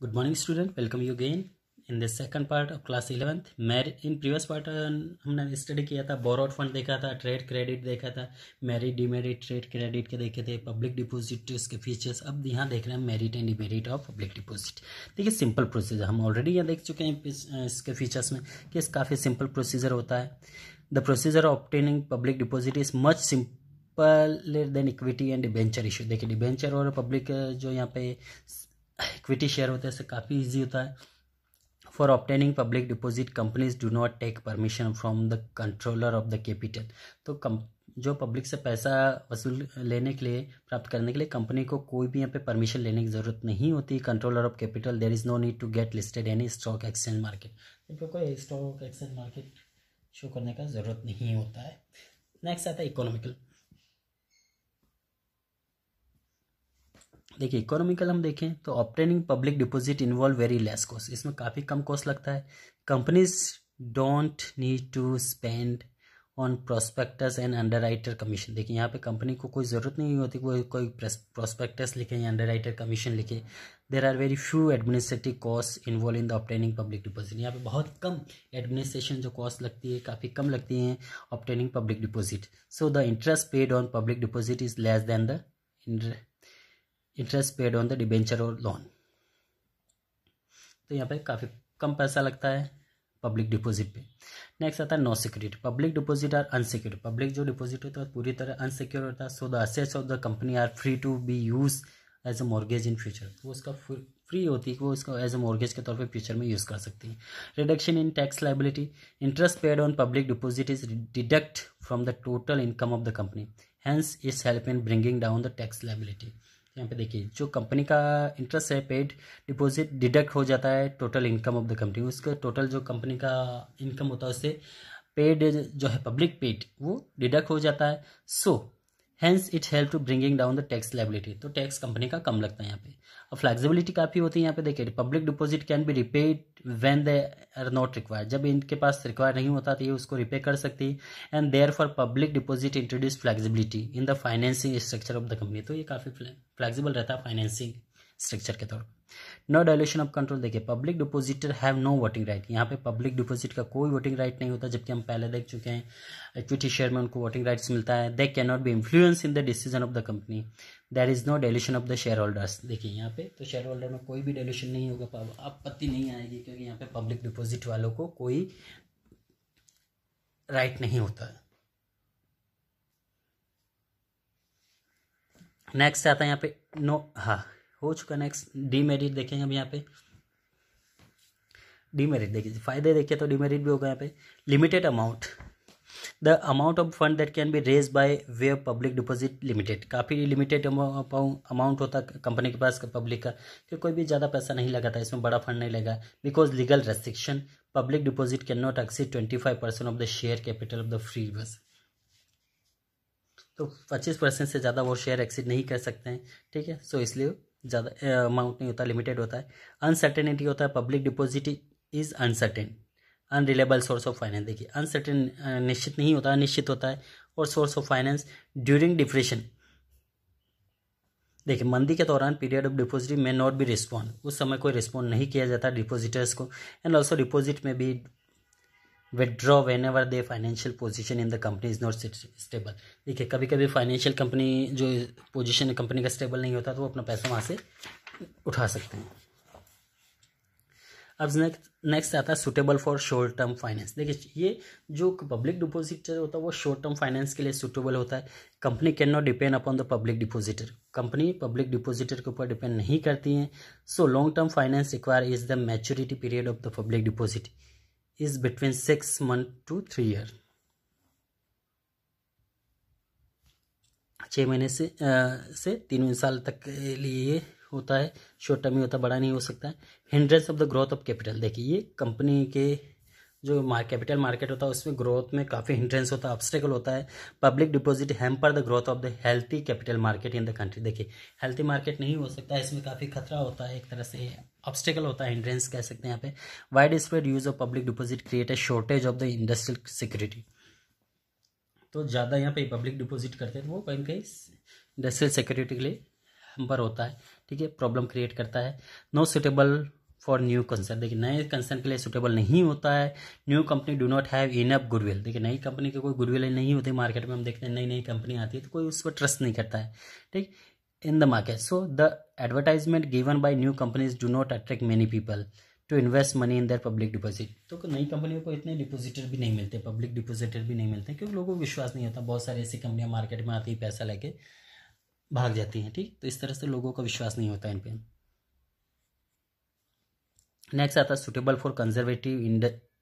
Good morning student, welcome you again in the second part of class 11th. In previous part हमने study किया था, borrowed fund देखा था, trade credit देखा था, मेरिट डिमेरिट ट्रेड क्रेडिट के देखे थे, पब्लिक डिपॉजिट उसके फीचर्स। अब यहाँ देख रहे हैं merit and demerit of public deposit. देखिए सिंपल प्रोसीजर हम ऑलरेडी यहाँ देख चुके हैं इसके फीचर्स में कि काफ़ी सिंपल प्रोसीजर होता है। The procedure of obtaining public deposit is much simple than equity and debenture issue. देखिए डिबेंचर और पब्लिक जो यहाँ पे इक्विटी शेयर होता है इससे काफ़ी ईजी होता है। For obtaining public deposit companies do not take permission from the controller of the capital. तो जो पब्लिक से पैसा वसूल लेने के लिए प्राप्त करने के लिए कंपनी को कोई भी यहाँ पे परमिशन लेने की ज़रूरत नहीं होती। Controller of capital there is no need to get listed any stock exchange market. इनको कोई स्टॉक एक्सचेंज मार्केट शो करने का ज़रूरत नहीं होता है। नेक्स्ट आता है इकोनॉमिकल। देखिए इकोनॉमिकल हम देखें तो obtaining public deposit involve very less cost. इसमें काफ़ी कम कॉस्ट लगता है। Companies don't need to spend on prospectus and underwriter commission. देखिए यहाँ पे कंपनी को कोई ज़रूरत नहीं होती कोई प्रोस्पेक्टस लिखे या अंडरराइटर कमीशन लिखे। There are very few administrative cost involve in the obtaining public deposit. यहाँ पे बहुत कम एडमिनिस्ट्रेशन जो कॉस्ट लगती है काफ़ी कम लगती हैं obtaining public deposit. So the interest paid on public deposit is less than the interest paid on the debenture और लोन। तो यहाँ पे काफ़ी कम पैसा लगता है पब्लिक डिपॉजिट पे। नेक्स्ट आता है no security. Public deposit are unsecured. Public जो डिपॉजिट होता है पूरी तरह अनसिक्योर होता है। So the assets of the company are free to be use as a mortgage in future. तो उसका फ्री होती है कि वो इसको एज अ मॉर्गेज के तौर पे फ्यूचर में यूज़ कर सकती है। Reduction in tax liability. Interest paid on public deposit is deduct from the total income of the company, hence its help in bringing down the tax liability. यहाँ पे देखिए जो कंपनी का इंटरेस्ट है पेड डिपॉजिट डिडक्ट हो जाता है total income of the company. उसका टोटल जो कंपनी का इनकम होता है उससे पेड जो है पब्लिक पेड वो डिडक्ट हो जाता है। So hence it help to bringing down the tax liability. तो टैक्स कंपनी का कम लगता है यहाँ पे। और फ्लेक्सिबिलिटी काफ़ी होती है यहाँ पे। देखिए public deposit can be repaid when they are not required. जब इनके पास रिक्वायर नहीं होता तो ये उसको रिपे कर सकती है। And therefore public deposit introduce flexibility in the financing structure of the company. तो ये काफ़ी फ्लेक्सिबल रहता है फाइनेंसिंग स्ट्रक्चर के तौर पर। No dilution of control. देखिए public depositor have no voting right. यहाँ पे पब्लिक डिपॉजिट का कोई वोटिंग राइट नहीं होता, जबकि हम पहले देख चुके हैं इक्विटी शेयर में उनको वोटिंग राइट्स मिलता है। They can not be influence in the decision of the company. There is no dilution of the shareholders. देखिए यहाँ पे तो शेयर होल्डर में कोई भी डायल्यूशन नहीं होगा, आपत्ति नहीं आएगी, क्योंकि यहाँ पे पब्लिक डिपॉजिट वालों को कोई राइट नहीं होता है। नेक्स्ट आता है यहाँ पे हाँ हो चुका। नेक्स्ट डीमेरिट देखेंगे हम यहाँ पे। डीमेरिट देखिए फायदे देखिए तो डीमेरिट भी होगा यहाँ पे। Limited amount. The amount of fund that can be raise by way of public deposit limited. काफ़ी लिमिटेड अमाउंट होता है कंपनी के पास पब्लिक का, कि कोई भी ज़्यादा पैसा नहीं लगाता, इसमें बड़ा फंड नहीं लगा। Because legal restriction public deposit can not exceed 25% of the share capital of the free बस। तो 25% से ज़्यादा वो शेयर एक्सीड नहीं कर सकते हैं, ठीक है। सो इसलिए ज़्यादा अमाउंट नहीं होता, लिमिटेड होता है। अनसर्टेनिटी होता है। Public deposit is uncertain unreliable source of finance. देखिए अनसर्टेन निश्चित नहीं होता, अनिश्चित होता है। और source of finance during depression. देखिए मंदी के दौरान पीरियड ऑफ डिपॉजिट में नॉट बी रिस्पॉन्ड। उस समय कोई रिस्पॉन्ड नहीं किया जाता डिपॉजिटर्स को। एंड ऑल्सो डिपॉजिट में भी withdraw when ever they financial position in the company is not stable. देखिए कभी कभी फाइनेंशियल कंपनी जो पोजीशन कंपनी का स्टेबल नहीं होता तो वो अपना पैसा वहाँ से उठा सकते हैं। अब नेक्स्ट आता है suitable for short term finance. देखिए ये जो पब्लिक डिपॉजिटर होता है वो शॉर्ट टर्म फाइनेंस के लिए सुटेबल होता है। Company can not depend upon the public depositor. Company public depositor के ऊपर डिपेंड नहीं करती हैं। So long term finance require is the maturity period of the public deposit is between 6 months to 3 years। 6 महीने से 3 साल तक के लिए होता है। शॉर्ट टर्म ही होता है, बड़ा नहीं हो सकता है। Hindrance of the growth of capital. देखिए ये कंपनी के जो कैपिटल मार्केट होता है उसमें ग्रोथ में काफ़ी हिंड्रेंस होता है, ऑब्स्टेकल होता है। Public deposit hamper the growth of the healthy capital market in the country. देखिए हेल्थी मार्केट नहीं हो सकता, इसमें काफ़ी खतरा होता है, एक तरह से ऑब्स्टेकल होता है, हिंड्रेंस कह सकते हैं यहाँ पे। Wide spread use of public deposit create a shortage of the industrial security. तो ज़्यादा यहाँ पे पब्लिक डिपॉजिट करते हैं तो वो कहीं कहीं इंडस्ट्रियल सिक्योरिटी के लिए हैम्पर होता है। ठीक है, प्रॉब्लम क्रिएट करता है। No suitable for new concern, देखिए नए कंसर्न के लिए सुटेबल नहीं होता है। New company do not have enough goodwill, देखिए नई कंपनी के कोई गुडविल नहीं होती मार्केट में, हम देखते हैं नई नई कंपनी आती है तो कोई उस पर ट्रस्ट नहीं करता है, ठीक, in the market. So the advertisement given by new companies do not attract many people to invest money in their public deposit, तो नई कंपनियों को इतने डिपॉजिटर भी नहीं मिलते, पब्लिक डिपॉजिटर भी नहीं मिलते, क्योंकि लोगों को विश्वास नहीं होता। बहुत सारी ऐसी कंपनियां मार्केट में आती है, पैसा लेके भाग जाती हैं, ठीक, तो इस तरह से लोगों का विश्वास नहीं होता इन पे। नेक्स्ट आता है suitable for conservative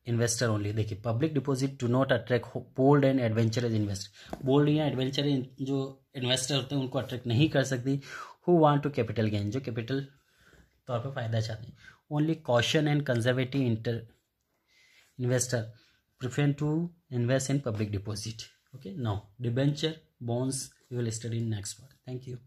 investor only, देखिए public deposit do not attract bold and adventurous investor, bold या एडवेंचरस जो इन्वेस्टर होते हैं उनको अट्रैक्ट नहीं कर सकती। Who want to capital gain, जो कैपिटल तौर पर फायदा चाहते हैं। Only caution and conservative investor prefer to invest in public deposit. Okay, now debenture, bonds we will study in next part. Thank you.